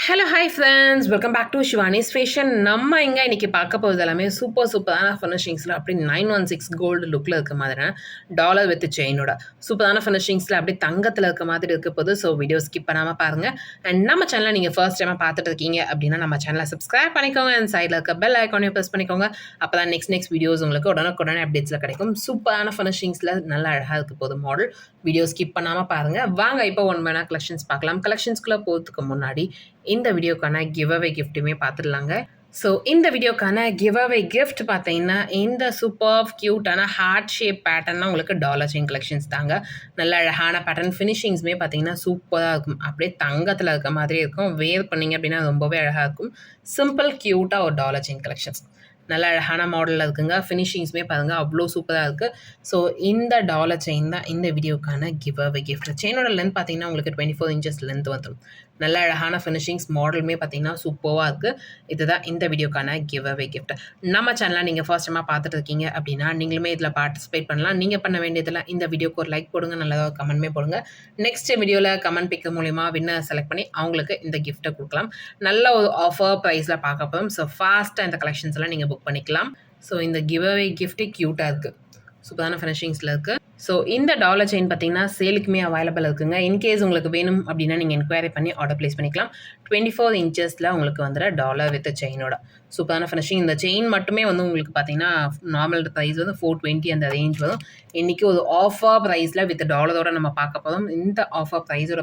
Hello hi friends, welcome back to Shivani's fashion. நம்ம இங்கே இன்றைக்கி பார்க்க போகிறது எல்லாமே சூப்பரான ஃபினிஷிங்ஸில் அப்படி 916 கோல்டு லுக்கில் இருக்க மாதிரியான டாலர் வித் செயினோட சூப்பரான ஃபினிஷிங்ஸில் அப்படி தங்கத்தில் இருக்க மாதிரி இருக்க போது. ஸோ வீடியோ ஸ்கிப் பண்ணாமல் பாருங்கள். அண்ட் நம்ம சேனலை நீங்கள் ஃபர்ஸ்ட் டைமாக பார்த்துட்டு இருக்கீங்க அப்படின்னா நம்ம சேனலை சப்ஸ்கிரைப் பண்ணிக்கோங்க. அண்ட் சைடில் இருக்க பெல் ஐக்கானையும் ப்ரெஸ் பண்ணிக்கோங்க. அப்போ தான் நெக்ஸ்ட் வீடியோஸ் உங்களுக்கு உடனே அப்டேட்ஸில் கிடைக்கும். சூப்பரான ஃபினிஷிங்ஸில் நல்லா அழகாக இருக்க போது மாடல். வீடியோ ஸ்கிப் பண்ணாமல் பாருங்கள். வாங்க இப்போ ஒன் மேனா கலெக்ஷன்ஸ் பார்க்கலாம். கலெக்ஷன்ஸ்குள்ளே போகிறதுக்கு முன்னாடி இந்த வீடியோக்கான கிவ் அவே கிஃப்ட்டுமே பார்த்துடலாங்க. ஸோ இந்த வீடியோக்கான கிவ் அவே கிஃப்ட் பார்த்தீங்கன்னா இந்த சூப்பர் க்யூட்டான ஹார்ட் ஷேப் பேட்டர்னா உங்களுக்கு டாலர் செயின் கலெக்ஷன்ஸ் தாங்க. நல்ல அழகான பேட்டர்ன் ஃபினிஷிங்ஸுமே பார்த்தீங்கன்னா சூப்பராக இருக்கும். அப்படியே தங்கத்தில் இருக்க மாதிரி இருக்கும். வேர் பண்ணிங்க அப்படின்னா ரொம்பவே அழகாக இருக்கும். சிம்பிள் க்யூட்டாக ஒரு டாலர் செயின் கலெக்ஷன்ஸ் நல்ல அழகான மாடலில் இருக்குங்க. ஃபினிஷிங்ஸுமே பாருங்கள் அவ்வளோ சூப்பராக இருக்குது. ஸோ இந்த டாலர் செயின் தான் இந்த வீடியோக்கான கிவ் அவே கிஃப்ட். செயினோட லென்த் பார்த்தீங்கன்னா உங்களுக்கு 24 inches லென்த் வந்துடும். நல்ல அழகான ஃபினிஷிங்ஸ் மாடலுமே பார்த்தீங்கன்னா சூப்பராக இருக்குது. இதுதான் இந்த வீடியோக்கான கிவ் அவே கிஃப்ட். நம்ம சேனலை நீங்கள் ஃபர்ஸ்ட் டைமாக பார்த்துட்டு இருக்கீங்க அப்படின்னா நீங்களுமே இதில் பார்ட்டிசிபேட் பண்ணலாம். நீங்கள் பண்ண வேண்டியதில் இந்த வீடியோக்கு ஒரு லைக் போடுங்க, நல்லதாக ஒரு கமெண்ட்மே போடுங்க. நெக்ஸ்ட் வீடியோவில் கமெண்ட் பிக் மூலிமா வின்னர் செலக்ட் பண்ணி அவங்களுக்கு இந்த கிஃப்ட்டை கொடுக்கலாம். நல்ல ஒரு ஆஃபர் ப்ரைஸில் பார்க்க போதும். ஸோ ஃபாஸ்ட்டாக இந்த கலெக்ஷன்ஸ் எல்லாம் நீங்கள் புக் பண்ணிக்கலாம். ஸோ இந்த கிவ் அவே கிஃப்ட்டு க்யூட்டாக இருக்குது, சூப்பரான ஃபினிஷிங்ஸில் இருக்குது. ஸோ இந்த டாலர் செயின் பார்த்தீங்கன்னா சேலுக்குமே அவைலபிள் இருக்குங்க. இன்கேஸ் உங்களுக்கு வேணும் அப்படின்னா நீங்கள் என்கொயரி பண்ணி ஆர்டர் ப்ளேஸ் பண்ணிக்கலாம். 24 inches உங்களுக்கு வந்துட டாலர் வித் செயினோட சூப்பரான ஃபினிஷிங். இந்த செயின் மட்டுமே வந்து உங்களுக்கு பார்த்தீங்கன்னா நார்மல் ப்ரைஸ் வந்து 420 அந்த ரேஞ்ச் வரும். இன்றைக்கி ஒரு ஆஃபர் ப்ரைஸில் வித் டாலரோட நம்ம பார்க்க போதும். இந்த ஆஃபர் ப்ரைஸோட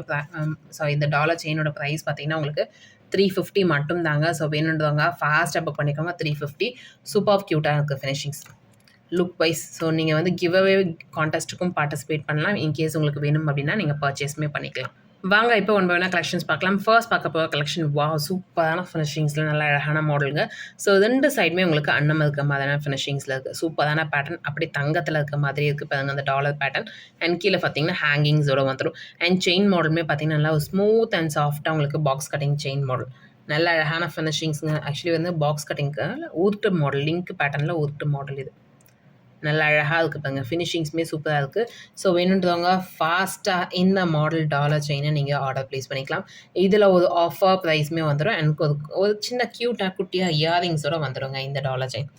இந்த டாலர் செயினோட ப்ரைஸ் பார்த்தீங்கன்னா உங்களுக்கு 350 மட்டும் தாங்க. ஸோ வேணுன்றவங்க ஃபாஸ்ட்டாக புக் பண்ணிக்கோங்க. 350 சூப்பர் க்யூட்டாக இருக்குது ஃபினிஷிங்ஸ் லுக் வைஸ். ஸோ நீங்கள் வந்து கிவ் அவே கான்டெஸ்ட்டுக்கும் பார்ட்டிசிபேட் பண்ணலாம். இன்கேஸ் உங்களுக்கு வேணும் அப்படின்னா நீங்கள் பர்ச்சேஸுமே பண்ணிக்கலாம். வாங்க இப்போ ஒன் பை ஒன்னா கலெக்ஷன்ஸ் பார்க்கலாம். ஃபர்ஸ்ட் பார்க்க போகிற கலெக்ஷன் சூப்பரான ஃபினிஷிங்ஸில் நல்ல அழகான மாடலுங்க. ஸோ 2 சைடுமே உங்களுக்கு அன்னம் இருக்க மாதிரியான ஃபினிஷிங்ஸில் இருக்குது. சூப்பரான பேட்டர்ன் அப்படி தங்கத்தில் இருக்க மாதிரி இருக்குது பாருங்க அந்த டாலர் பேட்டர்ன். அண்ட் கீழே பார்த்தீங்கன்னா ஹேங்கிங்ஸோட வந்துடும். அண்ட் செயின் மாடலுமே பார்த்தீங்கன்னா நல்லா ஸ்மூத் அண்ட் சாஃப்டாக உங்களுக்கு பாக்ஸ் கட்டிங் செயின் மாடல். நல்ல அழகான ஃபினிஷிங்ஸுங்க. ஆக்சுவலி வந்து பாக்ஸ் கட்டிங்க்கு ஊர்ட்டு மாடல், லிங்க் பேட்டர்னில் ஊர்ட்டு மாடல் இது நல்லா அழகாக இருக்குது பாருங்க. ஃபினிஷிங்ஸுமே சூப்பராக இருக்குது. ஸோ வேணுன்றவங்க ஃபாஸ்ட்டாக இந்த மாடல் டாலர் செயினை நீங்கள் ஆர்டர் ப்ளேஸ் பண்ணிக்கலாம். இதில் ஒரு ஆஃபர் ப்ரைஸுமே வந்துடும். எனக்கு ஒரு சின்ன க்யூட்டாக குட்டியாக இயரிங்ஸோடு வந்துடுங்க இந்த டாலர் செயின்.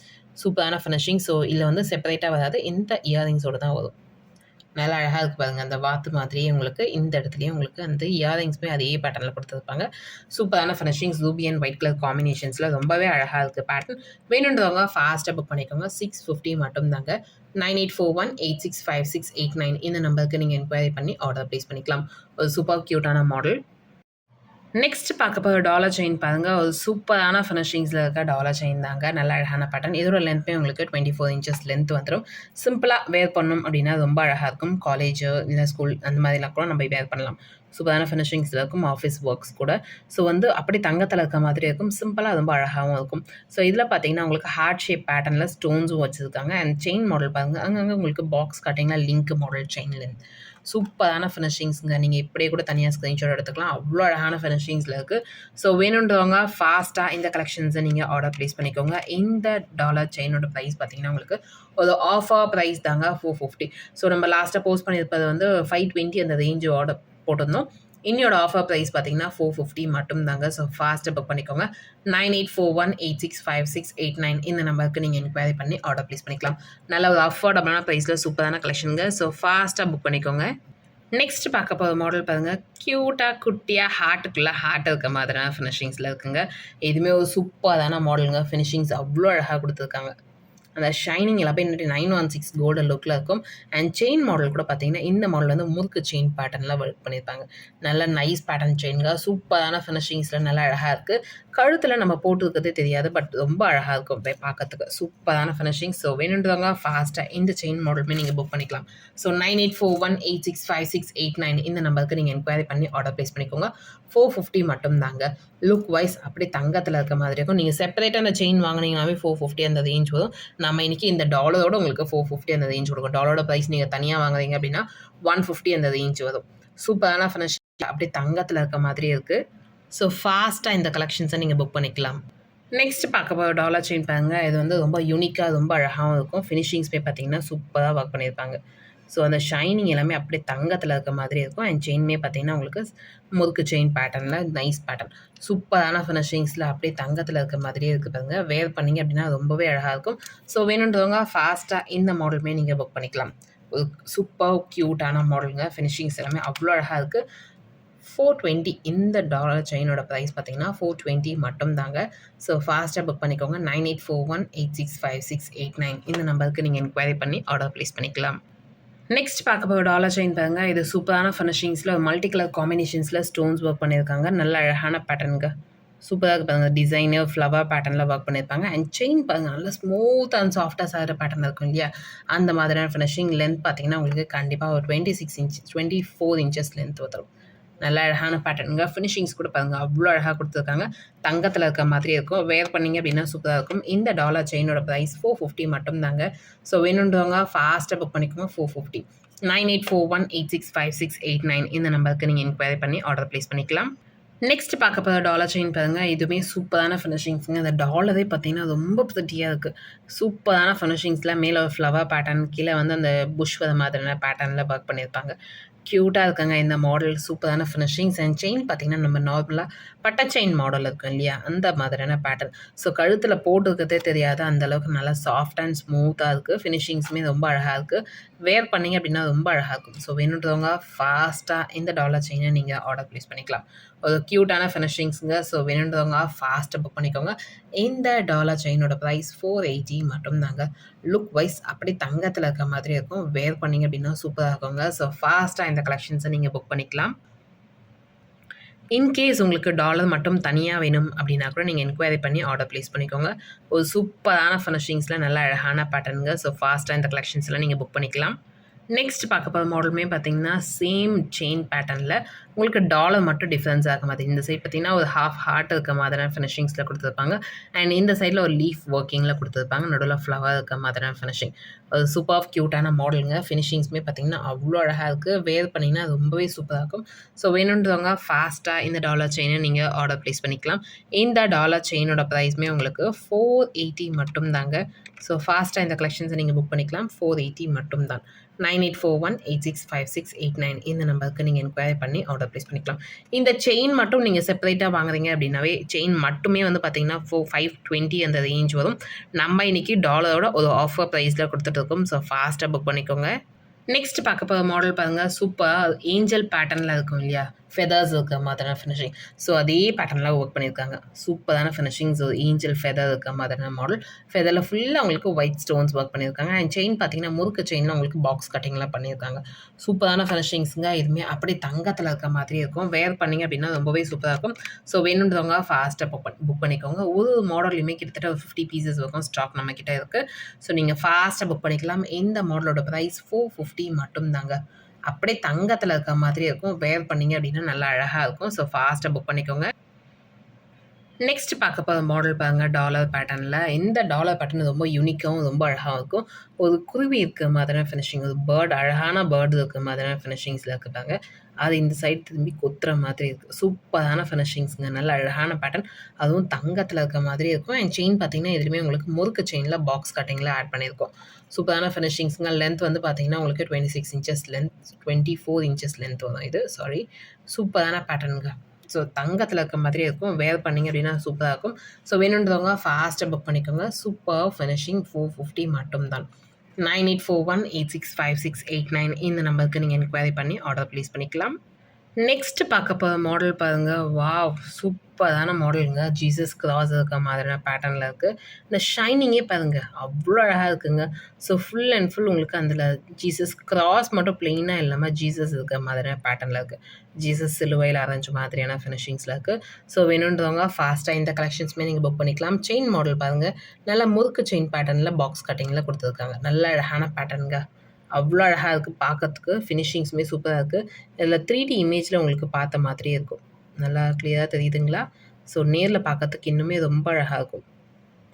சூப்பரான ஃபினிஷிங். ஸோ இதில் வந்து செப்பரேட்டாக வராது, இந்த இயரிங்ஸோடு தான் வரும். நல்லா அழகாக இருக்குது பாருங்கள். அந்த வாத்து மாதிரியே உங்களுக்கு இந்த இடத்துலையும் உங்களுக்கு அந்த இயரிங்ஸுமே அதே பேட்டர்னில் கொடுத்துருப்பாங்க. சூப்பரான finishings ruby and white colour காம்பினேஷன்ஸில் ரொம்பவே அழகாக இருக்குது பேட்டர்ன். வேணுன்றவங்க ஃபாஸ்ட்டாக புக் பண்ணிக்கோங்க. 650 மட்டும் தாங்க. 9841865689 இந்த நம்பருக்கு நீங்கள் என்கொயரி பண்ணி ஆர்டர் ப்ளேஸ் பண்ணிக்கலாம். ஒரு சூப்பர் க்யூட்டான மாடல். நெக்ஸ்ட் பார்க்க போகிற டாலர் செயின் பாருங்கள். ஒரு சூப்பரான ஃபினிஷிங்ஸில் இருக்க டாலர் செயின் தாங்க. நல்ல அழகான பேட்டர்ன். இதோட லென்த்துமே உங்களுக்கு 24 inches லென்த் வந்துடும். சிம்பிளாக வேர் பண்ணணும் அப்படின்னா ரொம்ப அழகாக இருக்கும். காலேஜ் இல்லை ஸ்கூல் அந்த மாதிரிலாம் கூட நம்ம வேர் பண்ணலாம். சூப்பரான ஃபினிஷிங்ஸில் இருக்கும். ஆஃபீஸ் ஒர்க்ஸ் கூட. ஸோ வந்து அப்படி தங்கத்தில் இருக்க மாதிரி இருக்கும். சிம்பிளாக ரொம்ப அழகாகவும் இருக்கும். ஸோ இதில் பார்த்தீங்கன்னா உங்களுக்கு ஹார்ட் ஷேப் பேட்டர்னில் ஸ்டோன்ஸும் வச்சுருக்காங்க. அண்ட் செயின் மாடல் பாருங்கள். அங்கங்கே உங்களுக்கு பாக்ஸ் கட்டிங்கில் லிங்க் மாடல் செயின் லென்த். சூப்பரான ஃபினிஷிங்ஸுங்க. நீங்கள் இப்படியே கூட தனியாக ஸ்க்ரீன்ஷாட் எடுத்துக்கலாம். அவ்வளோ அழகான ஃபினிஷிங்ஸில் இருக்குது. ஸோ வேணுன்றவங்க ஃபாஸ்ட்டாக இந்த கலெக்ஷன்ஸை நீங்கள் ஆர்டர் ப்ளேஸ் பண்ணிக்கோங்க. இந்த டாலர் செயினோட ப்ரைஸ் பார்த்தீங்கன்னா உங்களுக்கு ஒரு ஆஃபர் ப்ரைஸ் தாங்க 450. ஸோ நம்ம லாஸ்ட்டாக போஸ்ட் பண்ணியிருப்பது வந்து 520 அந்த ரேஞ்சு ஆர்டர் போட்டிருந்தோம். இன்னியோட ஆஃபர் ப்ரைஸ் பார்த்தீங்கன்னா 450 மட்டும் தாங்க. ஸோ ஃபாஸ்ட்டாக புக் பண்ணிக்கோங்க. 9841865689 இந்த நம்பருக்கு நீங்கள் என்கொயரி பண்ணி ஆர்டர் ப்ளேஸ் பண்ணிக்கலாம். நல்ல ஒரு அஃபோர்டபுளான ப்ரைஸில் சூப்பரான கலெக்ஷனுங்க. ஸோ ஃபாஸ்ட்டாக புக் பண்ணிக்கோங்க. நெக்ஸ்ட் பார்க்க போகிற மாடல் பாருங்கள். க்யூட்டாக குட்டியாக ஹார்ட்டுக்குள்ளே ஹார்ட் இருக்க மாதிரியான ஃபினிஷிங்ஸில் இருக்குங்க. இதுவுமே ஒரு சூப்பரான மாடலுங்க. ஃபினிஷிங்ஸ் அவ்வளோ அழகாக கொடுத்துருக்காங்க. அந்த ஷைனிங் எல்லாமே 916 கோல்டன் லுக்கில் இருக்கும். அண்ட் செயின் மாடல் கூட பார்த்தீங்கன்னா இந்த மாடல் வந்து முறுக்கு செயின் பேட்டர்னில் ஒர்க் பண்ணியிருப்பாங்க. நல்ல நைஸ் பேட்டர்ன் செயின்ங்க. சூப்பரான ஃபினிஷிங்ஸில் நல்லா அழகாக இருக்குது. கழுத்தில் நம்ம போட்டுருக்கிறதே தெரியாது, பட் ரொம்ப அழகாக இருக்கும் அப்படியே பார்க்கறதுக்கு. சூப்பரான ஃபினிஷிங். ஸோ வேணுன்றவங்க ஃபாஸ்ட்டாக இந்த செயின் மாடலுமே நீங்கள் புக் பண்ணிக்கலாம். ஸோ 9841865689 இந்த நம்பருக்கு நீங்கள் என்கொயரி பண்ணி ஆர்டர் ப்ளேஸ் பண்ணிக்கோங்க. 450 மட்டும் தாங்க. லுக் வைஸ் அப்படி தங்கத்தில் இருக்க மாதிரி இருக்கும். நீங்கள் செப்பரேட்டாக அந்த செயின் வாங்கினீங்கன்னாவே 450 அந்த ரேஞ்ச் வரும். நம்ம இன்றைக்கி இந்த டாலரோட உங்களுக்கு 450 அந்த ரேஞ்ச் கொடுக்கும். டாலரோட ப்ரைஸ் நீங்கள் தனியாக வாங்குறீங்க அப்படின்னா 150 அந்த ரேஞ்ச் வரும். சூப்பரான ஃபினிஷிங் அப்படி தங்கத்தில் இருக்க மாதிரி இருக்குது. ஸோ ஃபாஸ்ட்டாக இந்த கலெக்ஷன்ஸை நீங்கள் புக் பண்ணிக்கலாம். நெக்ஸ்ட் பார்க்க போகிற டாலர் செயின் பாருங்கள். இது வந்து ரொம்ப யூனிக்காக ரொம்ப அழகாகவும் இருக்கும். ஃபினிஷிங்ஸ்மே பார்த்தீங்கன்னா சூப்பராக ஒர்க் பண்ணியிருப்பாங்க. ஸோ அந்த ஷைனிங் எல்லாமே அப்படியே தங்கத்தில் இருக்க மாதிரி இருக்கும். அண்ட் செயினுமே பார்த்தீங்கன்னா உங்களுக்கு முறுக்கு செயின் பேட்டர்னில் நைஸ் பேட்டர்ன். சூப்பரான ஃபினிஷிங்ஸில் அப்படியே தங்கத்தில் இருக்க மாதிரியே இருக்குது பாருங்க. வேர் பண்ணீங்க அப்படின்னா ரொம்பவே அழகாக இருக்கும். ஸோ வேணுன்றவங்க ஃபாஸ்ட்டாக இந்த மாடலுமே நீங்கள் புக் பண்ணிக்கலாம். ஒரு சூப்பர் க்யூட்டான மாடலுங்க. ஃபினிஷிங்ஸ் எல்லாமே அவ்வளோ அழகாக இருக்குது. 420 இந்த டாலர் செயினோட ப்ரைஸ் பார்த்தீங்கன்னா 420 மட்டும் தாங்க. ஸோ ஃபாஸ்ட்டாக புக் பண்ணிக்கோங்க. 9841865689 இந்த நம்பருக்கு நீங்கள் என்கொயரி பண்ணி ஆர்டர் ப்ளேஸ் பண்ணிக்கலாம். நெக்ஸ்ட் பார்க்க போகிற டாலர் செயின் பாருங்க. இது சூப்பரான ஃபினிஷிங்ஸில் மல்டி கலர் காம்பினேஷன்ஸில் ஸ்டோன்ஸ் ஒர்க் பண்ணியிருக்காங்க. நல்ல அழகான பேட்டர்னுங்க. சூப்பராக இருக்குது பாருங்க. டிசைனு ஃப்ளவர் பேட்டர்னில் ஒர்க் பண்ணியிருப்பாங்க. அண்ட் செயின் பாருங்கள் நல்லா ஸ்மூத் அண்ட் சாஃப்டாக சாகிற பேட்டர்ன் இருக்கும் இல்லையா, அந்த மாதிரியான ஃபினிஷிங். லென்த் பார்த்தீங்கன்னா உங்களுக்கு கண்டிப்பாக ஒரு 26 இன்ச் 24 இன்ச்சஸ் லென்த் வரும். நல்ல அழகான பேட்டர்னுங்க. ஃபினிஷிங்ஸ் கூட பாருங்கள் அவ்வளோ அழகாக கொடுத்துருக்காங்க. தங்கத்தில் இருக்க மாதிரி இருக்கும். வேர் பண்ணிங்க அப்படின்னா சூப்பராக இருக்கும். இந்த டாலர் செயினோட ப்ரைஸ் 450 மட்டும் தாங்க. ஸோ வேணுன்றவங்க ஃபாஸ்ட்டாக புக் பண்ணிக்கோங்க. 450. 9841865689 இந்த நம்பருக்கு நீங்கள் என்கொயரி பண்ணி ஆர்டர் ப்ளேஸ் பண்ணிக்கலாம். நெக்ஸ்ட் பார்க்க போகிற டாலர் செயின் பாருங்கள். இதுவுமே சூப்பரான ஃபினிஷிங்ஸுங்க. அந்த டாலரே பார்த்தீங்கன்னா ரொம்ப ப்ரிட்டியாக இருக்குது. சூப்பரான ஃபினிஷிங்ஸில் மேலே ஒரு ஃப்ளவர் பேட்டர்ன், கீழே வந்து அந்த புஷ் வர மாதிரியான பேட்டர்னில் ஒர்க் பண்ணியிருப்பாங்க. க்யூட்டாக இருக்காங்க இந்த மாடல். சூப்பரான ஃபினிஷிங்ஸ். அண்ட் செயின் பார்த்தீங்கன்னா நம்ம நார்மலாக பட்டை செயின் மாடல் இருக்கும் இல்லையா, அந்த மாதிரியான பேட்டர்ன். ஸோ கழுத்தில் போட்டுக்கிறதே தெரியாது, அந்தளவுக்கு நல்லா சாஃப்ட் அண்ட் ஸ்மூத்தாக இருக்குது. ஃபினிஷிங்ஸுமே ரொம்ப அழகாக இருக்குது. வேர் பண்ணிங்க அப்படின்னா ரொம்ப அழகாக இருக்கும். ஸோ வேணுன்றவங்க ஃபாஸ்ட்டாக இந்த டாலர் செயினை நீங்கள் ஆர்டர் ப்ளேஸ் பண்ணிக்கலாம். ஒரு க்யூட்டான ஃபினிஷிங்ஸுங்க. ஸோ வேணுன்றவங்க ஃபாஸ்ட்டாக புக் பண்ணிக்கோங்க. இந்த டாலர் செயினோட ப்ரைஸ் 480 மட்டும் தாங்க. லுக் வைஸ் அப்படி தங்கத்தில் இருக்க மாதிரி இருக்கும். வேர் பண்ணிங்க அப்படின்னா சூப்பராக இருக்குங்க. ஸோ ஃபாஸ்ட்டாக இந்த கலெக்ஷன்ஸை நீங்கள் புக் பண்ணிக்கலாம். இன்கேஸ் உங்களுக்கு டாலர் மட்டும் தனியாக வேணும் அப்படின்னா கூட நீங்கள் என்கொயரி பண்ணி ஆர்டர் ப்ளேஸ் பண்ணிக்கோங்க. ஒரு சூப்பரான ஃபினிஷிங்ஸில் நல்ல அழகான பேட்டர்னுங்க. ஸோ ஃபாஸ்ட்டாக இந்த கலெக்ஷன்ஸ்லாம் நீங்கள் புக் பண்ணிக்கலாம். நெக்ஸ்ட் பார்க்க போகிற மாடலுமே பார்த்தீங்கன்னா சேம் செயின் பேட்டர்னில் உங்களுக்கு டாலர் மட்டும் டிஃப்ரென்ஸ் ஆக மாதிரி. இந்த சைட் பார்த்தீங்கன்னா ஒரு ஹாஃப் ஹார்ட் இருக்க மாதிரியான ஃபினிஷிங்ஸில் கொடுத்துருப்பாங்க. அண்ட் இந்த சைடில் ஒரு லீஃப் ஒர்க்கிங்கில் கொடுத்துருப்பாங்க. நடுவில் ஃப்ளவர் இருக்க மாதிரியான ஃபினிஷிங். ஒரு சூப்பர் க்யூட்டான மாடலுங்க. ஃபினிஷிங்ஸுமே பார்த்தீங்கன்னா அவ்வளோ அழகாக இருக்குது. வேர் பண்ணிங்கன்னா ரொம்பவே சூப்பராக இருக்கும். ஸோ வேணுன்றவங்க ஃபாஸ்ட்டாக இந்த டாலர் செயினை நீங்கள் ஆர்டர் ப்ளேஸ் பண்ணிக்கலாம். இந்த டாலர் செயினோட ப்ரைஸுமே உங்களுக்கு 480 மட்டும் தாங்க. ஸோ ஃபாஸ்ட்டாக இந்த கலெக்ஷன்ஸை நீங்கள் புக் பண்ணிக்கலாம். 480 மட்டும் தான். 9841865689 இந்த நம்பருக்கு நீங்கள் என்கொயரி பண்ணி ஆர்டர் ப்ளேஸ் பண்ணிக்கலாம். இந்த செயின் மட்டும் நீங்கள் செப்பரேட்டாக வாங்குறீங்க அப்படின்னாவே செயின் மட்டுமே வந்து பார்த்தீங்கன்னா 520 அந்த ரேஞ்ச் வரும். நம்ம இன்றைக்கி டாலரோட ஒரு ஆஃபர் ப்ரைஸில் கொடுத்துட்ருக்கோம். ஸோ ஃபாஸ்ட்டாக புக் பண்ணிக்கோங்க. நெக்ஸ்ட் பார்க்க போகிற மாடல் பாருங்கள். சூப்பர் ஏஞ்சல் பேட்டர்னில் இருக்கும் இல்லையா, ஃபெதர்ஸ் இருக்க மாதிரியான ஃபினிஷிங். ஸோ அதே பேட்டர்னில் ஒர்க் பண்ணியிருக்காங்க. சூப்பரான ஃபினிஷிங்ஸ். ஒரு ஏஞ்சல் ஃபெதர் இருக்க மாதிரியான மாடல். ஃபெதரில் ஃபுல்லாக உங்களுக்கு ஒயிட் ஸ்டோன்ஸ் ஒர்க் பண்ணியிருக்காங்க. அண்ட் செயின் பார்த்தீங்கன்னா முறுக்கு செயினில் உங்களுக்கு பாக்ஸ் கட்டிங்லாம் பண்ணியிருக்காங்க. சூப்பரான ஃபினிஷிங்ஸுங்க. இதுவுமே அப்படியே தங்கத்தில் இருக்க மாதிரி இருக்கும். வேர் பண்ணிங்க அப்படின்னா ரொம்பவே சூப்பராக இருக்கும். ஸோ வேணுன்றவங்க ஃபாஸ்ட்டாக புக் பண்ணிக்கோங்க. ஒரு மாடலுமே கிட்டத்தட்ட ஒரு 50 பீசஸ் இருக்கும் ஸ்டாக் நம்மக்கிட்ட இருக்குது. ஸோ நீங்கள் ஃபாஸ்ட்டாக புக் பண்ணிக்கலாம். இந்த மாடலோட ப்ரைஸ் 450 மட்டும் தாங்க. அப்படியே தங்கத்தில் இருக்க மாதிரி இருக்கும். வேர் பண்ணிங்க அப்படின்னா நல்லா அழகாக இருக்கும். ஸோ ஃபாஸ்ட்டாக புக் பண்ணிக்கோங்க. நெக்ஸ்ட் பார்க்க போகிற மாடல் பாருங்கள். டாலர் பேட்டர்னில் இந்த டாலர் பேட்டர்ன் ரொம்ப யூனிக்காகவும் ரொம்ப அழகாக இருக்கும். ஒரு குருவி இருக்க மாதிரியான ஃபினிஷிங், ஒரு பேர்டு, அழகான பேர்டு இருக்க மாதிரியான ஃபினிஷிங்ஸில் இருக்குதாங்க. அது இந்த சைடு திரும்பி கொத்துற மாதிரி இருக்குது. சூப்பரான ஃபினிஷிங்ஸுங்க. நல்ல அழகான பேட்டர்ன். அதுவும் தங்கத்தில் இருக்க மாதிரி இருக்கும். அண்ட் செயின் பார்த்தீங்கன்னா எதுவுமே உங்களுக்கு முறுக்கு செயினில் பாக்ஸ் கட்டிங்கில் ஆட் பண்ணியிருக்கோம். சூப்பரான ஃபினிஷிங்ஸுங்க. லென்த் வந்து பார்த்தீங்கன்னா உங்களுக்கு 26 இன்ச்சஸ் லென்த், 24 இன்ச்சஸ் லென்த் வரும் இது. சூப்பரான பேட்டர்னுங்க. ஸோ தங்கத்தில் இருக்க மாதிரி இருக்கும். வேர் பண்ணிங்க அப்படின்னா சூப்பராக இருக்கும். ஸோ வேணுன்றவங்க ஃபாஸ்ட்டாக புக் பண்ணிக்கோங்க. Super finishing. 450 மட்டும் தான். 9841865689 இந்த நம்பருக்கு நீங்கள் என்கொயரி பண்ணி ஆர்டர் ப்ளேஸ் பண்ணிக்கலாம். நெக்ஸ்ட் பார்க்க போகிற மாடல் பாருங்கள். வாவ், சூப்பரான மாடலுங்க. ஜீசஸ் கிராஸ் இருக்க மாதிரியான பேட்டர்னில் இருக்குது. இந்த ஷைனிங்கே பாருங்கள் அவ்வளோ அழகாக இருக்குங்க. ஸோ ஃபுல் அண்ட் ஃபுல் உங்களுக்கு அதில் ஜீசஸ் கிராஸ் மட்டும் ப்ளெயினாக இல்லாமல் ஜீசஸ் இருக்க மாதிரியான பேட்டர்னில் இருக்குது. ஜீசஸ் சிலுவையில் அரைஞ்ச மாதிரியான ஃபினிஷிங்ஸில் இருக்குது. ஸோ வேணுன்றவங்க ஃபாஸ்ட்டாக இந்த கலெக்ஷன்ஸுமே நீங்கள் புக் பண்ணிக்கலாம். செயின் மாடல் பாருங்கள். நல்லா முறுக்கு செயின் பேட்டர்னில் பாக்ஸ் கட்டிங்கில் கொடுத்துருக்காங்க. நல்ல அழகான பேட்டர்னுங்க. அவ்வளோ அழகாக இருக்குது பார்க்கறதுக்கு. ஃபினிஷிங்ஸுமே சூப்பராக இருக்குது. இதில் 3D இமேஜில் உங்களுக்கு பார்த்த மாதிரியே இருக்கும். நல்லா கிளியராக தெரியுதுங்களா? ஸோ நேரில் பார்க்கறதுக்கு இன்னுமே ரொம்ப அழகாக இருக்கும்.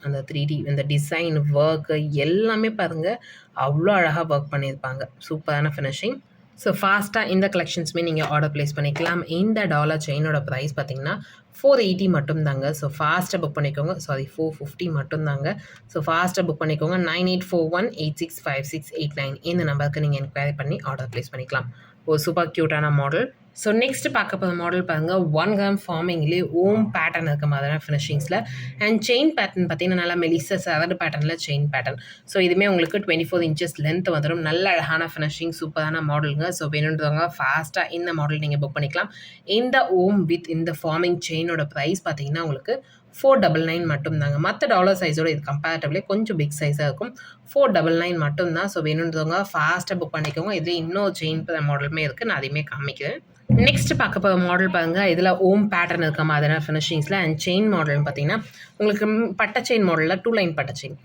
அந்த 3D அந்த டிசைன் ஒர்க்கு எல்லாமே பாருங்கள் அவ்வளோ அழகாக ஒர்க் பண்ணியிருப்பாங்க. சூப்பரான ஃபினிஷிங். ஸோ ஃபாஸ்ட்டாக இந்த கலெக்ஷன்ஸுமே நீங்கள் ஆர்டர் ப்ளேஸ் பண்ணிக்கலாம். இந்த டாலர் செயினோட ப்ரைஸ் பார்த்தீங்கன்னா 480 மட்டும் தாங்க. ஸோ ஃபாஸ்ட்டாக புக் பண்ணிக்கோங்க. சாரி 450 மட்டும் தாங்க. ஸோ ஃபாஸ்ட்டாக புக் பண்ணிக்கோங்க. 9841865689 இந்த நம்பருக்கு நீங்கள் என்கொயரி பண்ணி ஆர்டர் ப்ளேஸ் பண்ணிக்கலாம். ஒரு சூப்பர் க்யூட்டான மாடல். ஸோ நெக்ஸ்ட் பார்க்க போகிற மாடல் பாருங்கள். 1 கிராம் ஃபார்மிங்லேயே ஓம் பேட்டர்ன் இருக்க மாதிரியான ஃபினிஷிங்ஸில் அண்ட் செயின் பேட்டர்ன் பார்த்தீங்கன்னா நல்லா மெலிசா சரடு பேட்டர்னில் செயின் பேட்டர்ன். ஸோ இதுவுமே உங்களுக்கு 24 இன்ச்சஸ் லென்த் வந்துடும். நல்ல அழகான ஃபினிஷிங் சூப்பரான மாடலுங்க. ஸோ வேணுன்றவங்க ஃபாஸ்ட்டாக இந்த மாடல் நீங்கள் புக் பண்ணிக்கலாம். இந்த ஓம் வித் இந்த ஃபார்மிங் செயினோட ப்ரைஸ் பார்த்தீங்கன்னா உங்களுக்கு 499 மட்டும் தாங்க. மற்ற டாலர் சைஸோட இது கம்பேரிட்டிவ்லி கொஞ்சம் பிக் சைஸாக இருக்கும். 499 மட்டும் தான். ஸோ வேணுன்றவங்க ஃபாஸ்ட்டாக புக் பண்ணிக்கோங்க. இதில் இன்னொரு செயின் மாடலுமே இருக்குது. நான் அதையுமே காமிக்கிறேன். நெக்ஸ்ட் பார்க்க போகிற மாடல் பாருங்கள். இதில் ஓம் பேட்டர்ன் இருக்க மாதிரியான ஃபினிஷிங்ஸில் அண்ட் செயின் மாடல்னு பார்த்தீங்கன்னா உங்களுக்கு பட்டை செயின் மாடலில் 2 லைன் பட்டை செயின்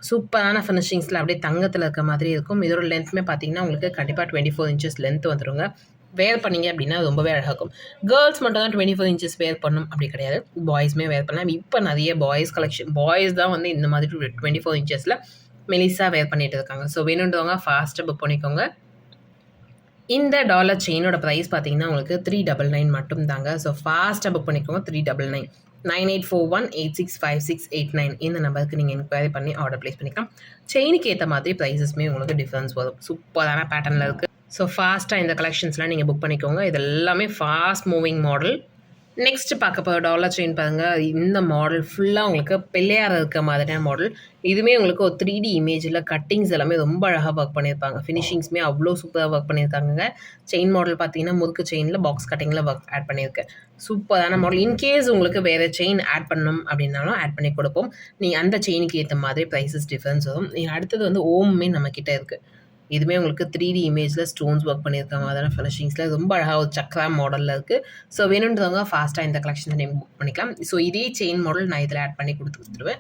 சூப்பரான ஃபினிஷிங்ஸில் அப்படியே தங்கத்தில் இருக்க மாதிரி இருக்கும். இதோட லென்த்துமே பார்த்தீங்கன்னா உங்களுக்கு கண்டிப்பாக 24 இன்ச்சஸ் லென்த் வந்துடுங்க. வேர் பண்ணிங்க அப்படின்னா ரொம்பவே அழகாக இருக்கும். கேர்ள்ஸ் மட்டும் தான் 24 இன்ச்சஸ் வேர் பண்ணணும் அப்படி கிடையாது. பாய்ஸுமே வேர் பண்ணலாம். இப்போ நிறைய பாய்ஸ் கலெக்ஷன் பாய்ஸ் தான் வந்து இந்த மாதிரி 24 இன்ச்சஸில் மெலிஸாக வேர் பண்ணிட்டு இருக்காங்க. ஸோ வேணுன்றவங்க ஃபாஸ்ட்டாக புக் பண்ணிக்கோங்க. இந்த டாலர் செயினோட ப்ரைஸ் பார்த்தீங்கன்னா உங்களுக்கு 399 மட்டும் தாங்க. ஸோ ஃபாஸ்ட்டாக புக் பண்ணிக்கோங்க. 399 9841865689 இந்த நம்பருக்கு நீங்கள் என்கொயரி பண்ணி ஆர்டர் ப்ளேஸ் பண்ணிக்கலாம். செயினுக்கு ஏற்ற மாதிரி ப்ரைஸஸ்மே உங்களுக்கு டிஃப்ரென்ஸ் வரும். சூப்பரான பேட்டர்னில் இருக்குது. ஸோ ஃபாஸ்ட்டாக இந்த கலெக்ஷன்ஸ்லாம் நீங்கள் புக் பண்ணிக்கோங்க. இது எல்லாமே ஃபாஸ்ட் மூவிங் மாடல். நெக்ஸ்ட் பார்க்க போகிற டாலர் செயின் பாருங்கள். இந்த மாடல் ஃபுல்லாக உங்களுக்கு பிள்ளையார் இருக்க மாதிரியான மாடல். இதுவுமே உங்களுக்கு ஒரு 3D இமேஜில் கட்டிங்ஸ் எல்லாமே ரொம்ப அழகாக ஒர்க் பண்ணியிருப்பாங்க. ஃபினிஷிங்ஸுமே அவ்வளோ சூப்பராக ஒர்க் பண்ணியிருக்காங்க. செயின் மாடல் பார்த்தீங்கன்னா முறுக்கு செயினில் பாக்ஸ் கட்டிங்கில் ஒர்க் ஆட் பண்ணியிருக்கேன். சூப்பரான மாடல். இன்கேஸ் உங்களுக்கு வேறு செயின் ஆட் பண்ணணும் அப்படின்னாலும் ஆட் பண்ணி கொடுப்போம். நீங்கள் அந்த செயினுக்கு ஏற்ற மாதிரி ப்ரைஸஸ் டிஃப்ரென்ஸ் வரும். அடுத்தது வந்து ஓம்மே நம்மக்கிட்ட இருக்குது. இதுவுமே உங்களுக்கு 3D இமேஜில் ஸ்டோன்ஸ் ஒர்க் பண்ணியிருக்க மாதிரியான ஃபினிஷிங்ஸில் ரொம்ப அழகாக ஒரு சக்கரா மாடலில் இருக்குது. ஸோ வேணுன்றவங்க ஃபாஸ்ட்டாக இந்த கலெக்ஷன்ஸை நீங்கள் புக் பண்ணிக்கலாம். ஸோ இதே செயின் மாடல் நான் இதில் ஆட் பண்ணி கொடுத்துருவேன்.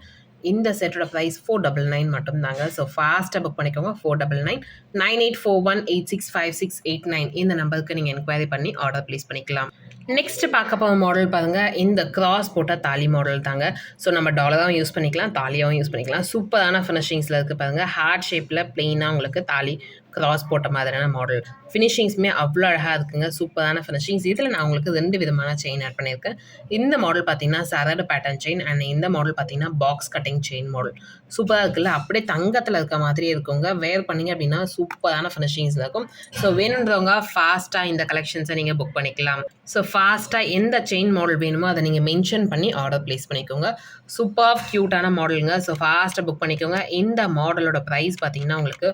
இந்த செட்டோட ப்ரைஸ் 499 மட்டும் தாங்க. ஸோ ஃபாஸ்ட்டாக புக் பண்ணிக்கோங்க. 499 9841865689 இந்த நம்பருக்கு நீங்கள் என்கொயரி பண்ணி ஆர்டர் ப்ளேஸ் பண்ணிக்கலாம். நெக்ஸ்ட் பார்க்க போகிற மாடல் பாருங்கள். இந்த கிராஸ் போட்ட தாலி மாடல் தாங்க. ஸோ நம்ம டாலராகவும் யூஸ் பண்ணிக்கலாம், தாலியாகவும் யூஸ் பண்ணிக்கலாம். சூப்பரான ஃபினிஷிங்ஸில் இருக்குது பாருங்கள். ஹார்ட் ஷேப்பில் ப்ளெயினாக உங்களுக்கு தாலி கிராஸ் போட்ட மாதிரியான மாடல். ஃபினிஷிங்ஸுமே அவ்வளோ அழகாக இருக்குங்க. சூப்பரான ஃபினிஷிங்ஸ். இதில் நான் உங்களுக்கு 2 விதமான செயின் ஆட் பண்ணியிருக்கேன். இந்த மாடல் பார்த்தீங்கன்னா சரடு பேட்டர்ன் செயின் அண்ட் இந்த மாடல் பார்த்தீங்கன்னா பாக்ஸ் கட்டிங் செயின் மாடல். சூப்பராக இருக்குல்ல. அப்படியே தங்கத்தில் இருக்க மாதிரி இருக்குங்க. வேர் பண்ணிங்க அப்படின்னா சூப்பரான ஃபினிஷிங்ஸில் இருக்கும். ஸோ வேணுன்றவங்க ஃபாஸ்ட்டாக இந்த கலெக்ஷன்ஸை நீங்கள் புக் பண்ணிக்கலாம். ஸோ ஃபாஸ்ட்டாக எந்த செயின் மாடல் வேணுமோ அதை நீங்கள் மென்ஷன் பண்ணி ஆர்டர் ப்ளேஸ் பண்ணிக்கோங்க. சூப்பர் க்யூட்டான மாடலுங்க. ஸோ ஃபாஸ்ட்டாக புக் பண்ணிக்கோங்க. இந்த மாடலோட ப்ரைஸ் பார்த்தீங்கன்னா உங்களுக்கு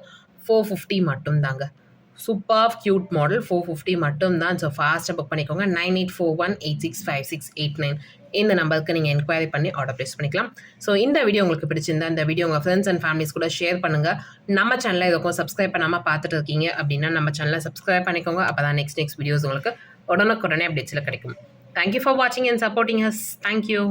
450 மட்டும் தாங்க. சூப்பர் க்யூட் மாடல் 450 மட்டும் தான். ஸோ ஃபாஸ்ட்டாக புக் பண்ணிக்கோங்க. 9841865689 இந்த நம்பருக்கு நீங்கள் என்கொயரி பண்ணி ஆர்டர் ப்ளேஸ் பண்ணிக்கலாம். ஸோ இந்த வீடியோ உங்களுக்கு பிடிச்சிருந்தா இந்த வீடியோ உங்கள் ஃப்ரெண்ட்ஸ் அண்ட் ஃபேமிலிஸ் கூட ஷேர் பண்ணுங்கள். நம்ம சேனலில் இதுக்கும் சப்ஸ்கிரைப் பண்ணாமல் பார்த்துட்டு இருக்கீங்க அப்படின்னா நம்ம சேனலை சப்ஸ்கிரைப் பண்ணிக்கோங்க. அப்போ தான் நெக்ஸ்ட் வீடியோஸ் உங்களுக்கு உடனுக்குடனே அப்டேட்ஸில் கிடைக்கும். தேங்க்யூ ஃபார் வாட்சிங் அண்ட் சப்போர்ட்டிங் அஸ். தேங்க்யூ.